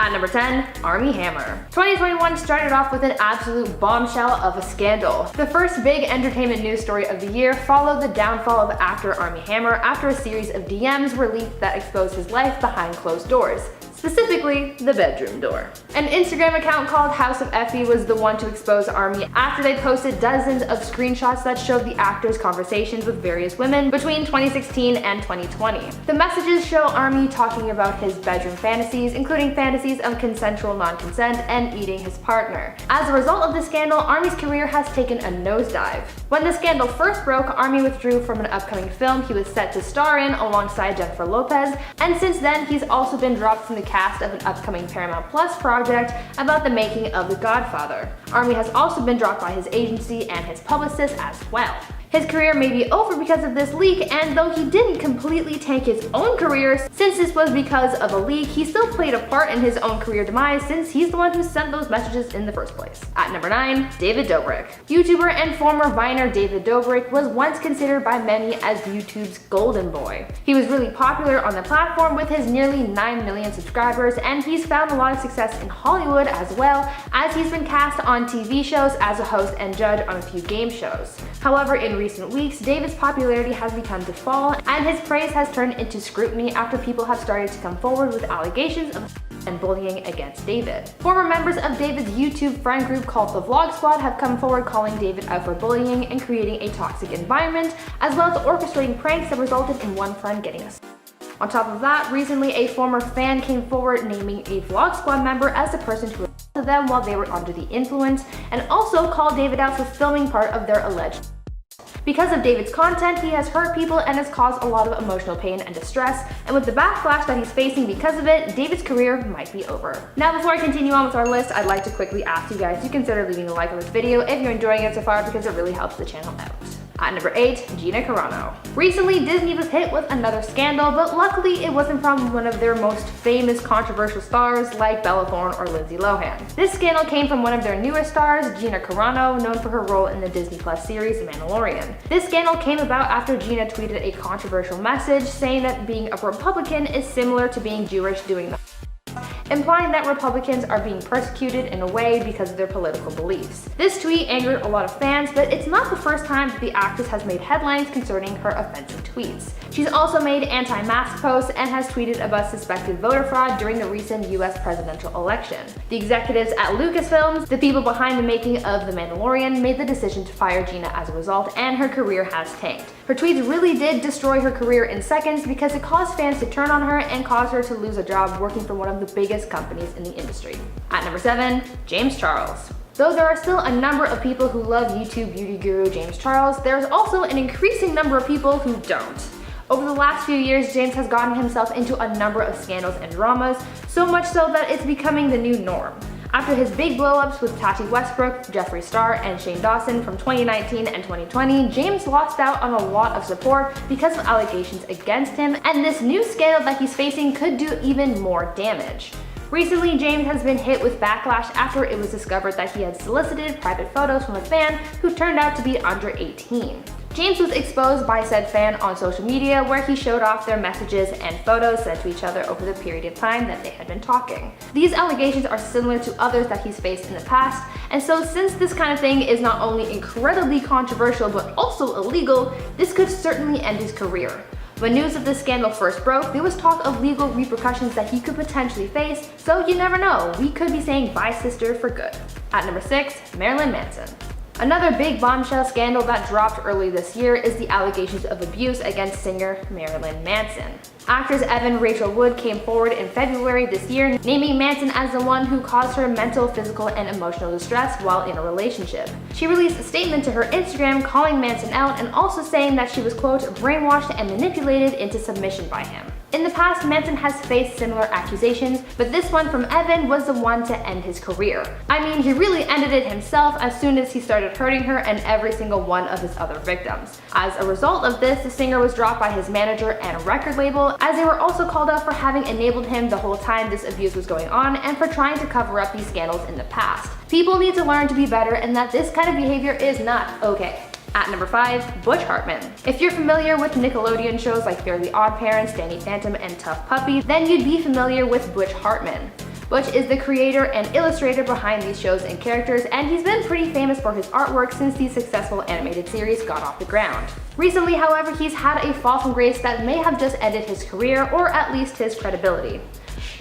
At number 10, Armie Hammer. 2021 started off with an absolute bombshell of a scandal. The first big entertainment news story of the year followed the downfall of actor Armie Hammer after a series of DMs were leaked that exposed his life behind closed doors. Specifically, the bedroom door. An Instagram account called House of Effie was the one to expose Armie after they posted dozens of screenshots that showed the actor's conversations with various women between 2016 and 2020. The messages show Armie talking about his bedroom fantasies, including fantasies of consensual non-consent and eating his partner. As a result of the scandal, Armie's career has taken a nosedive. When the scandal first broke, Armie withdrew from an upcoming film he was set to star in alongside Jennifer Lopez, and since then he's also been dropped from the cast of an upcoming Paramount Plus project about the making of The Godfather. Armie has also been dropped by his agency and his publicist as well. His career may be over because of this leak, and though he didn't completely tank his own career, since this was because of a leak, he still played a part in his own career demise since he's the one who sent those messages in the first place. At number 9, David Dobrik. YouTuber and former Viner David Dobrik was once considered by many as YouTube's golden boy. He was really popular on the platform with his nearly 9 million subscribers, and he's found a lot of success in Hollywood as well, as he's been cast on TV shows as a host and judge on a few game shows. However, in recent weeks, David's popularity has begun to fall, and his praise has turned into scrutiny after people have started to come forward with allegations of and bullying against David. Former members of David's YouTube friend group called the Vlog Squad have come forward calling David out for bullying and creating a toxic environment, as well as orchestrating pranks that resulted in one friend getting assaulted. On top of that, recently a former fan came forward naming a Vlog Squad member as the person who assaulted them while they were under the influence, and also called David out for filming part of their alleged. Because of David's content, he has hurt people and has caused a lot of emotional pain and distress, and with the backlash that he's facing because of it, David's career might be over. Now, before I continue on with our list, I'd like to quickly ask you guys to consider leaving a like on this video if you're enjoying it so far, because it really helps the channel out. At number 8, Gina Carano. Recently, Disney was hit with another scandal, but luckily it wasn't from one of their most famous controversial stars like Bella Thorne or Lindsay Lohan. This scandal came from one of their newest stars, Gina Carano, known for her role in the Disney Plus series The Mandalorian. This scandal came about after Gina tweeted a controversial message saying that being a Republican is similar to being Jewish doing the implying that Republicans are being persecuted in a way because of their political beliefs. This tweet angered a lot of fans, but it's not the first time that the actress has made headlines concerning her offensive tweets. She's also made anti-mask posts and has tweeted about suspected voter fraud during the recent US presidential election. The executives at Lucasfilms, the people behind the making of The Mandalorian, made the decision to fire Gina as a result, and her career has tanked. Her tweets really did destroy her career in seconds because it caused fans to turn on her and caused her to lose a job working for one of the biggest companies in the industry. At number 7, James Charles. Though there are still a number of people who love YouTube beauty guru James Charles, there's also an increasing number of people who don't. Over the last few years, James has gotten himself into a number of scandals and dramas, so much so that it's becoming the new norm. After his big blow-ups with Tati Westbrook, Jeffree Star, and Shane Dawson from 2019 and 2020, James lost out on a lot of support because of allegations against him, and this new scandal that he's facing could do even more damage. Recently, James has been hit with backlash after it was discovered that he had solicited private photos from a fan who turned out to be under 18. James was exposed by said fan on social media, where he showed off their messages and photos sent to each other over the period of time that they had been talking. These allegations are similar to others that he's faced in the past, and so since this kind of thing is not only incredibly controversial but also illegal, this could certainly end his career. When news of this scandal first broke, there was talk of legal repercussions that he could potentially face, so you never know, we could be saying bye sister for good. At number 6, Marilyn Manson. Another big bombshell scandal that dropped early this year is the allegations of abuse against singer Marilyn Manson. Actors Evan Rachel Wood came forward in February this year, naming Manson as the one who caused her mental, physical, and emotional distress while in a relationship. She released a statement to her Instagram calling Manson out and also saying that she was, quote, brainwashed and manipulated into submission by him. In the past, Manson has faced similar accusations, but this one from Evan was the one to end his career. I mean, he really ended it himself as soon as he started hurting her and every single one of his other victims. As a result of this, the singer was dropped by his manager and record label, as they were also called out for having enabled him the whole time this abuse was going on and for trying to cover up these scandals in the past. People need to learn to be better and that this kind of behavior is not okay. At number 5, Butch Hartman. If you're familiar with Nickelodeon shows like Fairly Odd Parents, Danny Phantom, and Tough Puppy, then you'd be familiar with Butch Hartman. Butch is the creator and illustrator behind these shows and characters, and he's been pretty famous for his artwork since the successful animated series got off the ground. Recently, however, he's had a fall from grace that may have just ended his career, or at least his credibility.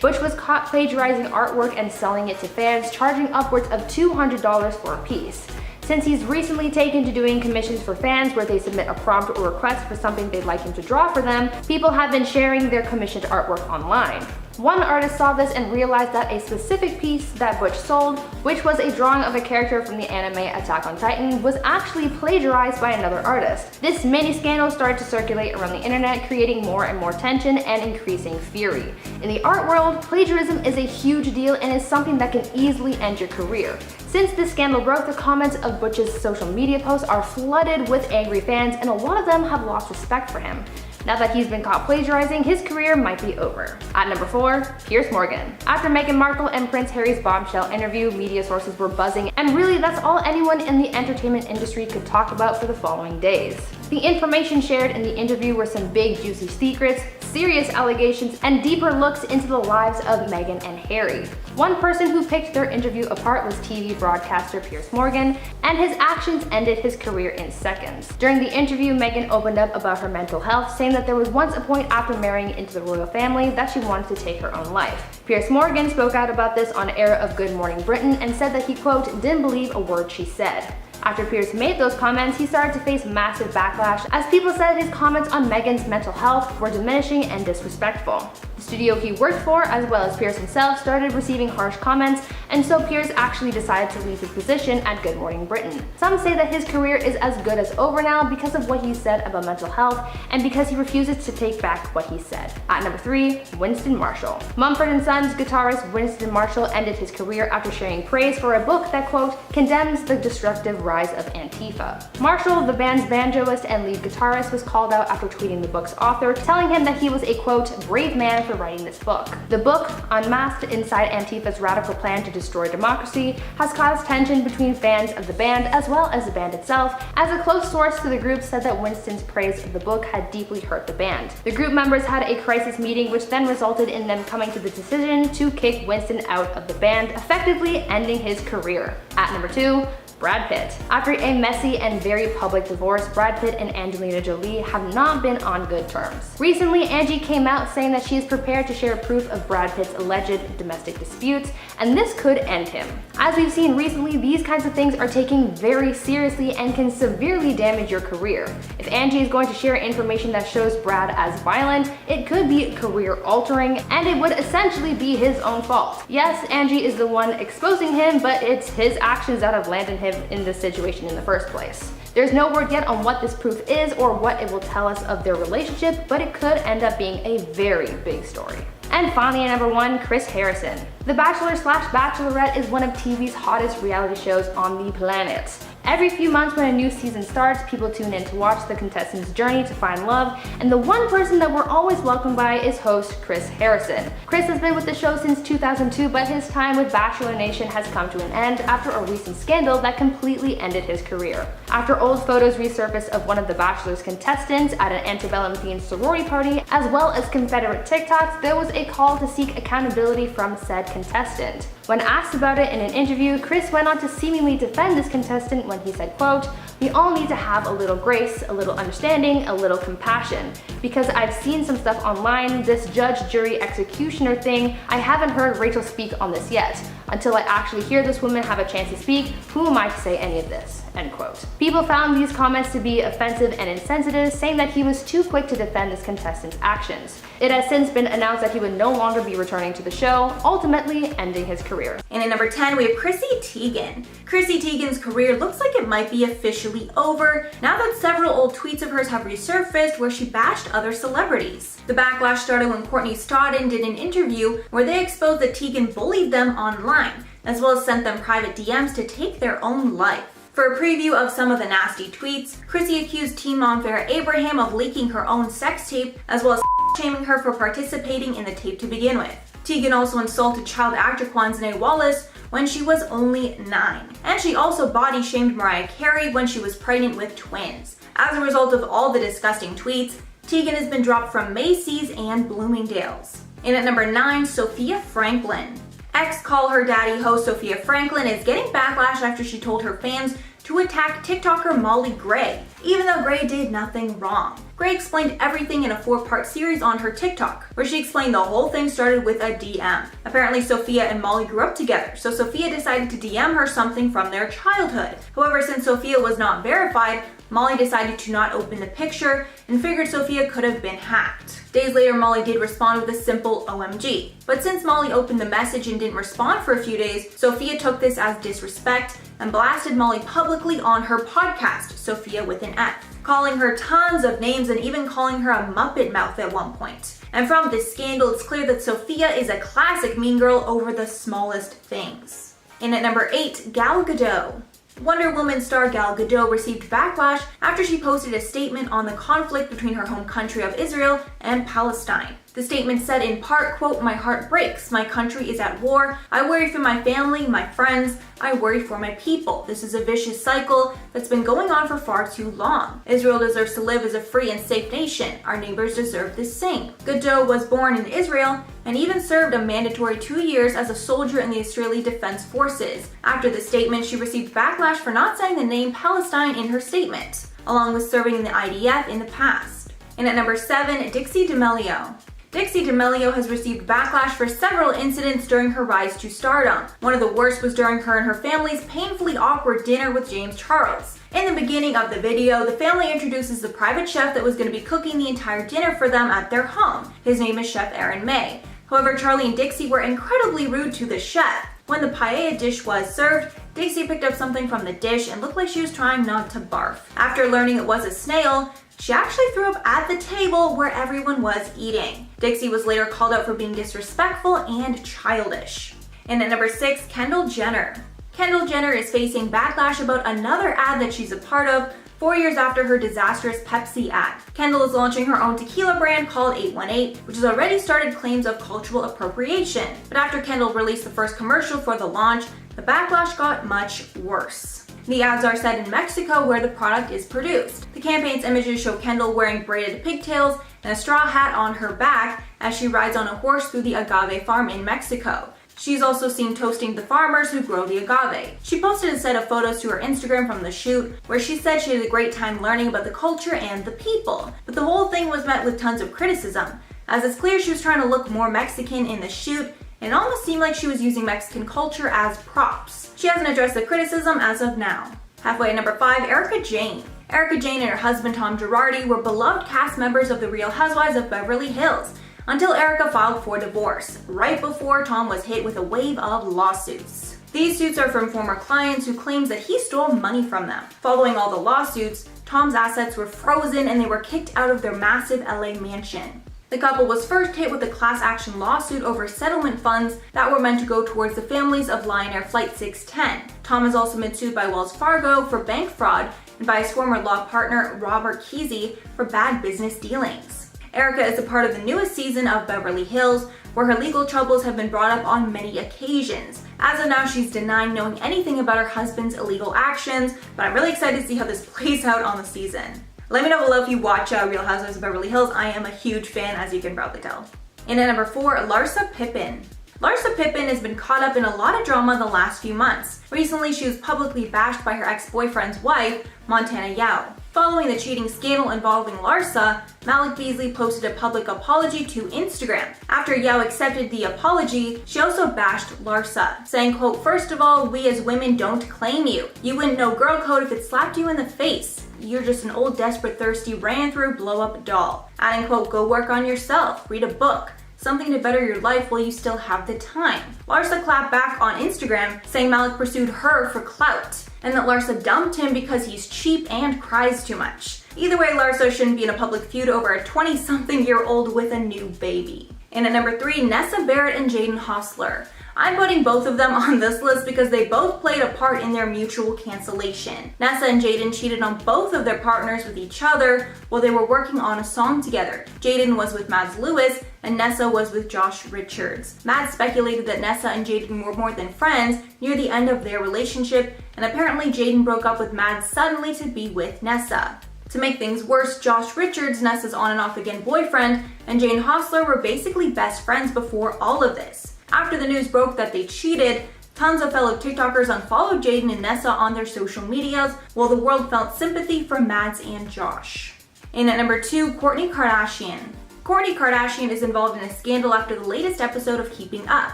Butch was caught plagiarizing artwork and selling it to fans, charging upwards of $200 for a piece. Since he's recently taken to doing commissions for fans where they submit a prompt or request for something they'd like him to draw for them, people have been sharing their commissioned artwork online. One artist saw this and realized that a specific piece that Butch sold, which was a drawing of a character from the anime Attack on Titan, was actually plagiarized by another artist. This mini scandal started to circulate around the internet, creating more and more tension and increasing fury. In the art world, plagiarism is a huge deal and is something that can easily end your career. Since this scandal broke, the comments of Butch's social media posts are flooded with angry fans, and a lot of them have lost respect for him. Now that he's been caught plagiarizing, his career might be over. At number 4, Piers Morgan. After Meghan Markle and Prince Harry's bombshell interview, media sources were buzzing, and really that's all anyone in the entertainment industry could talk about for the following days. The information shared in the interview were some big juicy secrets, serious allegations, and deeper looks into the lives of Meghan and Harry. One person who picked their interview apart was TV broadcaster Piers Morgan, and his actions ended his career in seconds. During the interview, Meghan opened up about her mental health, saying that there was once a point after marrying into the royal family that she wanted to take her own life. Piers Morgan spoke out about this on air of Good Morning Britain and said that he, quote, didn't believe a word she said. After Piers made those comments, he started to face massive backlash as people said his comments on Meghan's mental health were diminishing and disrespectful. The studio he worked for, as well as Piers himself, started receiving harsh comments, and so Piers actually decided to leave his position at Good Morning Britain. Some say that his career is as good as over now because of what he said about mental health and because he refuses to take back what he said. At number 3, Winston Marshall. Mumford & Sons guitarist Winston Marshall ended his career after sharing praise for a book that, quote, condemns the destructive rise of Antifa. Marshall, the band's banjoist and lead guitarist, was called out after tweeting the book's author, telling him that he was a, quote, brave man for writing this book. The book, unmasked inside Antifa's radical plan to destroy democracy, has caused tension between fans of the band as well as the band itself, as a close source to the group said that Winston's praise of the book had deeply hurt the band. The group members had a crisis meeting which then resulted in them coming to the decision to kick Winston out of the band, effectively ending his career. At number 2, Brad Pitt. After a messy and very public divorce, Brad Pitt and Angelina Jolie have not been on good terms. Recently, Angie came out saying that she is prepared to share proof of Brad Pitt's alleged domestic disputes, and this could end him. As we've seen recently, these kinds of things are taken very seriously and can severely damage your career. If Angie is going to share information that shows Brad as violent, it could be career altering, and it would essentially be his own fault. Yes, Angie is the one exposing him, but it's his actions that have landed him in this situation in the first place. There's no word yet on what this proof is or what it will tell us of their relationship, but it could end up being a very big story. And finally, at number 1, Chris Harrison. The Bachelor/Bachelorette is one of TV's hottest reality shows on the planet. Every few months when a new season starts, people tune in to watch the contestants' journey to find love, and the one person that we're always welcomed by is host Chris Harrison. Chris has been with the show since 2002, but his time with Bachelor Nation has come to an end after a recent scandal that completely ended his career. After old photos resurfaced of one of the Bachelor's contestants at an antebellum-themed sorority party, as well as Confederate TikToks, there was a call to seek accountability from said contestant. When asked about it in an interview, Chris went on to seemingly defend this contestant when he said, quote, we all need to have a little grace, a little understanding, a little compassion. Because I've seen some stuff online, this judge, jury, executioner thing, I haven't heard Rachel speak on this yet. Until I actually hear this woman have a chance to speak, who am I to say any of this? End quote. People found these comments to be offensive and insensitive, saying that he was too quick to defend this contestant's actions. It has since been announced that he would no longer be returning to the show, ultimately ending his career. And at number 10, we have Chrissy Teigen. Chrissy Teigen's career looks like it might be officially over now that several old tweets of hers have resurfaced where she bashed other celebrities. The backlash started when Courtney Stodden did an interview where they exposed that Teigen bullied them online, as well as sent them private DMs to take their own life. For a preview of some of the nasty tweets, Chrissy accused teen mom Farrah Abraham of leaking her own sex tape, as well as shaming her for participating in the tape to begin with. Teigen also insulted child actor Quanzane Wallace when she was only 9. And she also body shamed Mariah Carey when she was pregnant with twins. As a result of all the disgusting tweets, Teigen has been dropped from Macy's and Bloomingdale's. And at number 9, Sofia Franklyn. Ex-Call Her Daddy host Sofia Franklyn is getting backlash after she told her fans to attack TikToker Molly Gray, even though Gray did nothing wrong. Gray explained everything in a 4-part series on her TikTok, where she explained the whole thing started with a DM. Apparently Sofia and Molly grew up together, so Sofia decided to DM her something from their childhood. However, since Sofia was not verified, Molly decided to not open the picture and figured Sofia could have been hacked. Days later, Molly did respond with a simple OMG. But since Molly opened the message and didn't respond for a few days, Sofia took this as disrespect and blasted Molly publicly on her podcast, Sofia with an F, calling her tons of names and even calling her a Muppet Mouth at one point. And from this scandal, it's clear that Sofia is a classic mean girl over the smallest things. And at number 8, Gal Gadot. Wonder Woman star Gal Gadot received backlash after she posted a statement on the conflict between her home country of Israel and Palestine. The statement said in part, quote, "My heart breaks. My country is at war. I worry for my family, my friends. I worry for my people. This is a vicious cycle that's been going on for far too long. Israel deserves to live as a free and safe nation. Our neighbors deserve the same." Gadot was born in Israel and even served a mandatory 2 years as a soldier in the Israeli Defense Forces. After the statement, she received backlash for not saying the name Palestine in her statement, along with serving in the IDF in the past. And at number 7, Dixie D'Amelio. Dixie D'Amelio has received backlash for several incidents during her rise to stardom. One of the worst was during her and her family's painfully awkward dinner with James Charles. In the beginning of the video, the family introduces the private chef that was going to be cooking the entire dinner for them at their home. His name is Chef Aaron May. However, Charlie and Dixie were incredibly rude to the chef. When the paella dish was served, Dixie picked up something from the dish and looked like she was trying not to barf. After learning it was a snail, she actually threw up at the table where everyone was eating. Dixie was later called out for being disrespectful and childish. And at number 6, Kendall Jenner. Kendall Jenner is facing backlash about another ad that she's a part of 4 years after her disastrous Pepsi ad. Kendall is launching her own tequila brand called 818, which has already started claims of cultural appropriation. But after Kendall released the first commercial for the launch, the backlash got much worse. The ads are set in Mexico where the product is produced. The campaign's images show Kendall wearing braided pigtails and a straw hat on her back as she rides on a horse through the agave farm in Mexico. She's also seen toasting the farmers who grow the agave. She posted a set of photos to her Instagram from the shoot where she said she had a great time learning about the culture and the people. But the whole thing was met with tons of criticism, as it's clear she was trying to look more Mexican in the shoot, and it almost seemed like she was using Mexican culture as props. She hasn't addressed the criticism as of now. Halfway at number 5, Frika Jayne. Frika Jayne and her husband Tom Girardi were beloved cast members of The Real Housewives of Beverly Hills, until Frika filed for divorce, right before Tom was hit with a wave of lawsuits. These suits are from former clients who claims that he stole money from them. Following all the lawsuits, Tom's assets were frozen and they were kicked out of their massive LA mansion. The couple was first hit with a class action lawsuit over settlement funds that were meant to go towards the families of Lion Air Flight 610. Tom has also been sued by Wells Fargo for bank fraud and by his former law partner Robert Kesey for bad business dealings. Frika is a part of the newest season of Beverly Hills, where her legal troubles have been brought up on many occasions. As of now, she's denying knowing anything about her husband's illegal actions, but I'm really excited to see how this plays out on the season. Let me know below if you watch Real Housewives of Beverly Hills. I am a huge fan, as you can probably tell. And at number 4, Larsa Pippen. Larsa Pippen has been caught up in a lot of drama the last few months. Recently, she was publicly bashed by her ex-boyfriend's wife, Montana Yao. Following the cheating scandal involving Larsa, Malik Beasley posted a public apology to Instagram. After Yao accepted the apology, she also bashed Larsa, saying, quote, "First of all, we as women don't claim you. You wouldn't know girl code if it slapped you in the face. You're just an old, desperate, thirsty, ran through, blow-up doll." Adding, quote, "Go work on yourself, read a book, something to better your life while you still have the time." Larsa clapped back on Instagram, saying Malik pursued her for clout, and that Larsa dumped him because he's cheap and cries too much. Either way, Larsa shouldn't be in a public feud over a 20-something-year-old with a new baby. And at number 3, Nessa Barrett and Jaden Hossler. I'm putting both of them on this list because they both played a part in their mutual cancellation. Nessa and Jaden cheated on both of their partners with each other while they were working on a song together. Jaden was with Mads Lewis and Nessa was with Josh Richards. Mads speculated that Nessa and Jaden were more than friends near the end of their relationship, and apparently Jaden broke up with Mads suddenly to be with Nessa. To make things worse, Josh Richards, Nessa's on and off again boyfriend, and Jane Hossler were basically best friends before all of this. After the news broke that they cheated, tons of fellow TikTokers unfollowed Jaden and Nessa on their social medias, while the world felt sympathy for Mads and Josh. And at number 2, Kourtney Kardashian. Kourtney Kardashian is involved in a scandal after the latest episode of Keeping Up.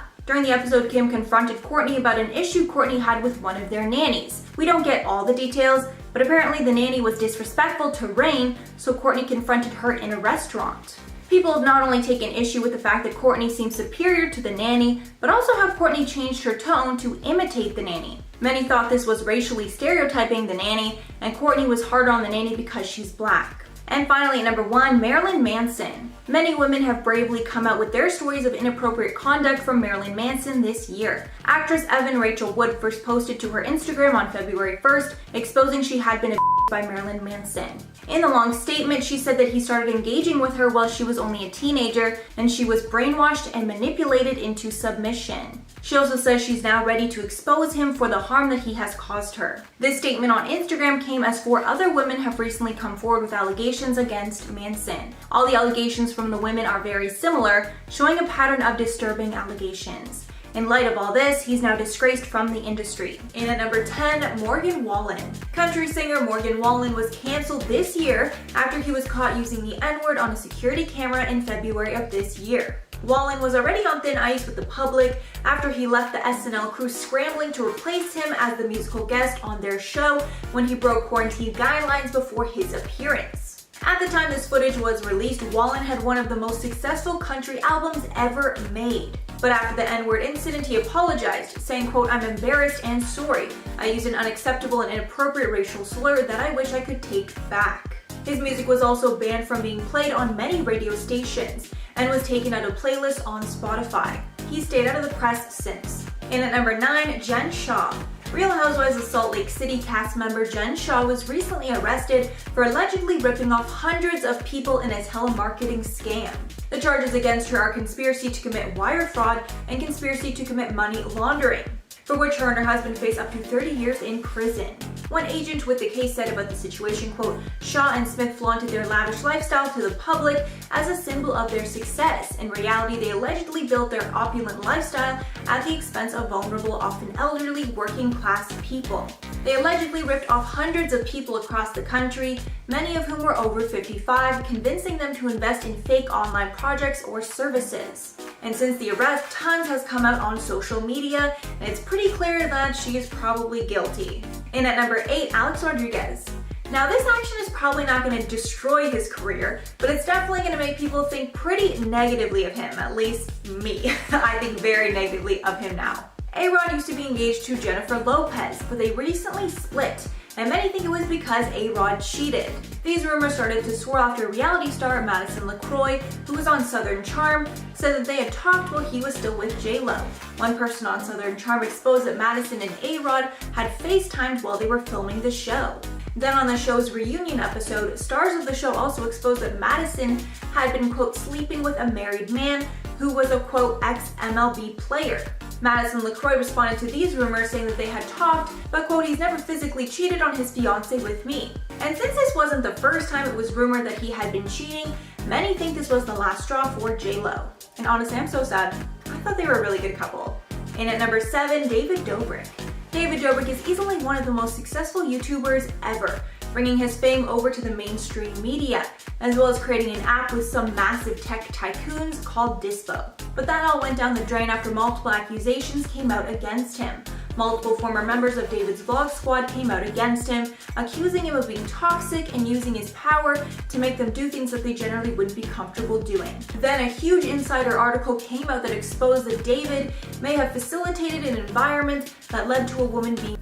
During the episode, Kim confronted Kourtney about an issue Kourtney had with one of their nannies. We don't get all the details, but apparently the nanny was disrespectful to Reign, so Kourtney confronted her in a restaurant. People have not only taken issue with the fact that Kourtney seems superior to the nanny, but also how Kourtney changed her tone to imitate the nanny. Many thought this was racially stereotyping the nanny, and Kourtney was hard on the nanny because she's black. And finally, at number 1, Marilyn Manson. Many women have bravely come out with their stories of inappropriate conduct from Marilyn Manson this year. Actress Evan Rachel Wood first posted to her Instagram on February 1st, exposing she had been abused by Marilyn Manson. In the long statement, she said that he started engaging with her while she was only a teenager, and she was brainwashed and manipulated into submission. She also says she's now ready to expose him for the harm that he has caused her. This statement on Instagram came as 4 other women have recently come forward with allegations against Manson. All the allegations from the women are very similar, showing a pattern of disturbing allegations. In light of all this, he's now disgraced from the industry. And at number 10, Morgan Wallen. Country singer Morgan Wallen was canceled this year after he was caught using the N-word on a security camera in February of this year. Wallen was already on thin ice with the public after he left the SNL crew scrambling to replace him as the musical guest on their show when he broke quarantine guidelines before his appearance. At the time this footage was released, Wallen had one of the most successful country albums ever made. But after the N-word incident, he apologized, saying, quote, "I'm embarrassed and sorry. I used an unacceptable and inappropriate racial slur that I wish I could take back." His music was also banned from being played on many radio stations and was taken out of playlists on Spotify. He stayed out of the press since. And at number 9, Jen Shah. Real Housewives of Salt Lake City cast member Jen Shah was recently arrested for allegedly ripping off hundreds of people in a telemarketing scam. The charges against her are conspiracy to commit wire fraud and conspiracy to commit money laundering, for which her and her husband face up to 30 years in prison. One agent with the case said about the situation, quote, "Shaw and Smith flaunted their lavish lifestyle to the public as a symbol of their success. In reality, they allegedly built their opulent lifestyle at the expense of vulnerable, often elderly, working-class people. They allegedly ripped off hundreds of people across the country, many of whom were over 55, convincing them to invest in fake online projects or services." And since the arrest, tons has come out on social media, and it's pretty clear that she is probably guilty. And at number 8, Alex Rodriguez. Now this action is probably not going to destroy his career, but it's definitely going to make people think pretty negatively of him, at least me. I think very negatively of him now. A-Rod used to be engaged to Jennifer Lopez, but they recently split, and many think it was because A-Rod cheated. These rumors started to swirl after reality star Madison LaCroix, who was on Southern Charm, said that they had talked while he was still with J-Lo. One person on Southern Charm exposed that Madison and A-Rod had FaceTimed while they were filming the show. Then on the show's reunion episode, stars of the show also exposed that Madison had been, quote, sleeping with a married man who was a, quote, ex-MLB player. Madison LaCroix responded to these rumors saying that they had talked, but, quote, "He's never physically cheated on his fiancée with me." And since this wasn't the first time it was rumored that he had been cheating, many think this was the last straw for J-Lo. And honestly, I'm so sad. I thought they were a really good couple. And at number 7, David Dobrik. David Dobrik is easily one of the most successful YouTubers ever, bringing his fame over to the mainstream media, as well as creating an app with some massive tech tycoons called Dispo. But that all went down the drain after multiple accusations came out against him. Multiple former members of David's vlog squad came out against him, accusing him of being toxic and using his power to make them do things that they generally wouldn't be comfortable doing. Then a huge insider article came out that exposed that David may have facilitated an environment that led to a woman being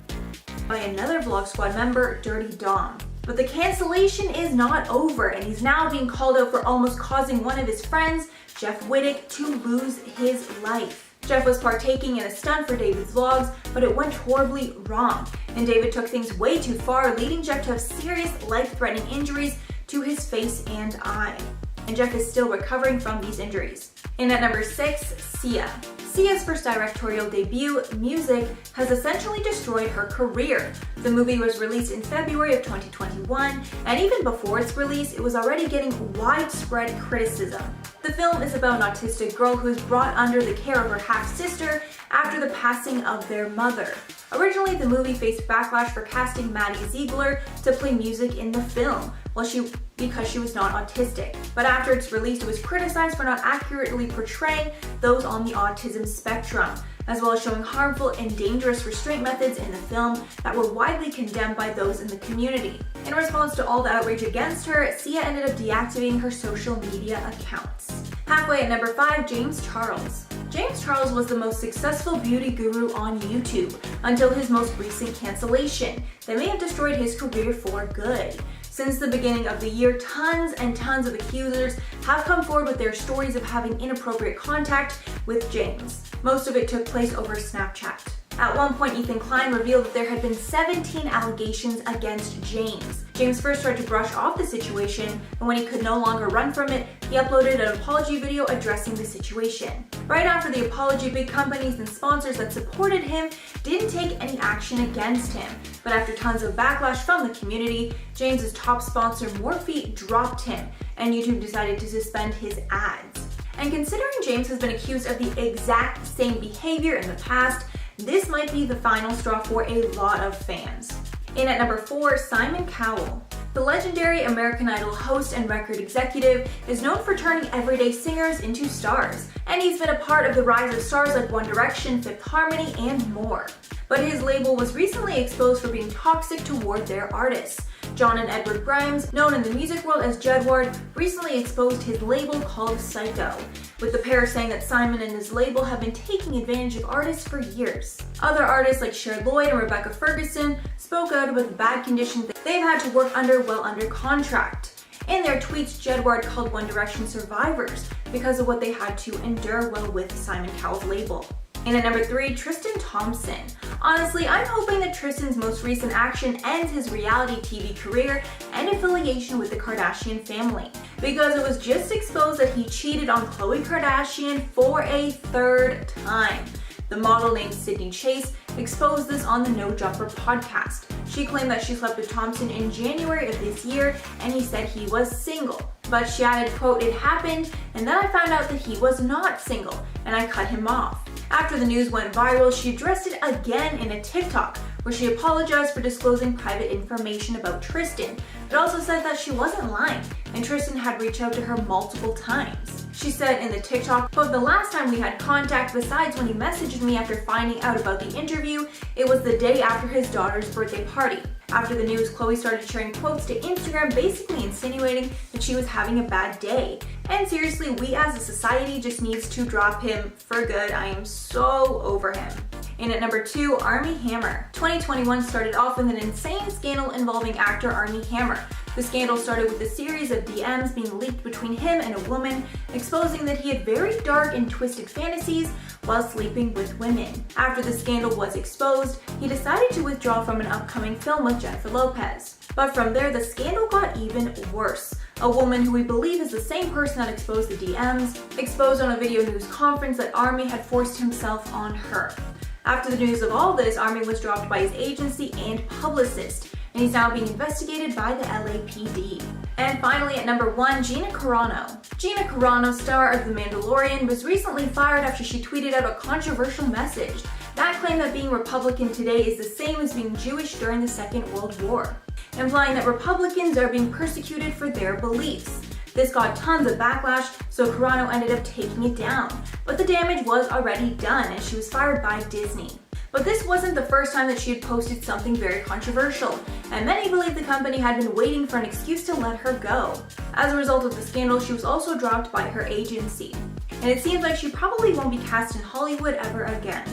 by another vlog squad member, Dirty Dom. But the cancellation is not over, and he's now being called out for almost causing one of his friends, Jeff Wittick, to lose his life. Jeff was partaking in a stunt for David's vlogs, but it went horribly wrong, and David took things way too far, leading Jeff to have serious life-threatening injuries to his face and eye. And Jeff is still recovering from these injuries. And at number 6, Sia. Sia's first directorial debut, Music, has essentially destroyed her career. The movie was released in February of 2021, and even before its release, it was already getting widespread criticism. The film is about an autistic girl who is brought under the care of her half-sister after the passing of their mother. Originally, the movie faced backlash for casting Maddie Ziegler to play music in the film, because she was not autistic. But after its release, it was criticized for not accurately portraying those on the autism spectrum, as well as showing harmful and dangerous restraint methods in the film that were widely condemned by those in the community. In response to all the outrage against her, Sia ended up deactivating her social media accounts. Halfway at number 5, James Charles. James Charles was the most successful beauty guru on YouTube until his most recent cancellation that may have destroyed his career for good. Since the beginning of the year, tons and tons of accusers have come forward with their stories of having inappropriate contact with James. Most of it took place over Snapchat. At one point, Ethan Klein revealed that there had been 17 allegations against James. James first tried to brush off the situation, and when he could no longer run from it, he uploaded an apology video addressing the situation. Right after the apology, big companies and sponsors that supported him didn't take any action against him. But after tons of backlash from the community, James's top sponsor Morphe dropped him, and YouTube decided to suspend his ads. And considering James has been accused of the exact same behavior in the past, this might be the final straw for a lot of fans. In at number 4, Simon Cowell. The legendary American Idol host and record executive is known for turning everyday singers into stars, and he's been a part of the rise of stars like One Direction, Fifth Harmony, and more. But his label was recently exposed for being toxic toward their artists. John and Edward Grimes, known in the music world as Jedward, recently exposed his label called Psycho, with the pair saying that Simon and his label have been taking advantage of artists for years. Other artists like Cher Lloyd and Rebecca Ferguson spoke out about the bad conditions that they've had to work under while under contract. In their tweets, Jedward called One Direction survivors because of what they had to endure while with Simon Cowell's label. And at number 3, Tristan Thompson. Honestly, I'm hoping that Tristan's most recent action ends his reality TV career and affiliation with the Kardashian family, because it was just exposed that he cheated on Khloe Kardashian for a 3rd time. The model named Sydney Chase exposed this on the No Jumper podcast. She claimed that she slept with Thompson in January of this year, and he said he was single. But she added, quote, "It happened, and then I found out that he was not single, and I cut him off." After the news went viral, she addressed it again in a TikTok, where she apologized for disclosing private information about Tristan, but also said that she wasn't lying, and Tristan had reached out to her multiple times. She said in the TikTok, quote, "The last time we had contact, besides when he messaged me after finding out about the interview, it was the day after his daughter's birthday party." After the news, Khloe started sharing quotes to Instagram basically insinuating that she was having a bad day. And seriously, we as a society just needs to drop him for good. I am so over him. And at number 2, Armie Hammer. 2021 started off with an insane scandal involving actor Armie Hammer. The scandal started with a series of DMs being leaked between him and a woman, exposing that he had very dark and twisted fantasies while sleeping with women. After the scandal was exposed, he decided to withdraw from an upcoming film with Jennifer Lopez. But from there, the scandal got even worse. A woman who we believe is the same person that exposed the DMs, exposed on a video news conference that Armie had forced himself on her. After the news of all this, Armie was dropped by his agency and publicist, and he's now being investigated by the LAPD. And finally, at number 1, Gina Carano. Gina Carano, star of The Mandalorian, was recently fired after she tweeted out a controversial message that claimed that being Republican today is the same as being Jewish during the Second World War, implying that Republicans are being persecuted for their beliefs. This got tons of backlash, so Carano ended up taking it down. But the damage was already done, and she was fired by Disney. But this wasn't the first time that she had posted something very controversial, and many believe the company had been waiting for an excuse to let her go. As a result of the scandal, she was also dropped by her agency. And it seems like she probably won't be cast in Hollywood ever again.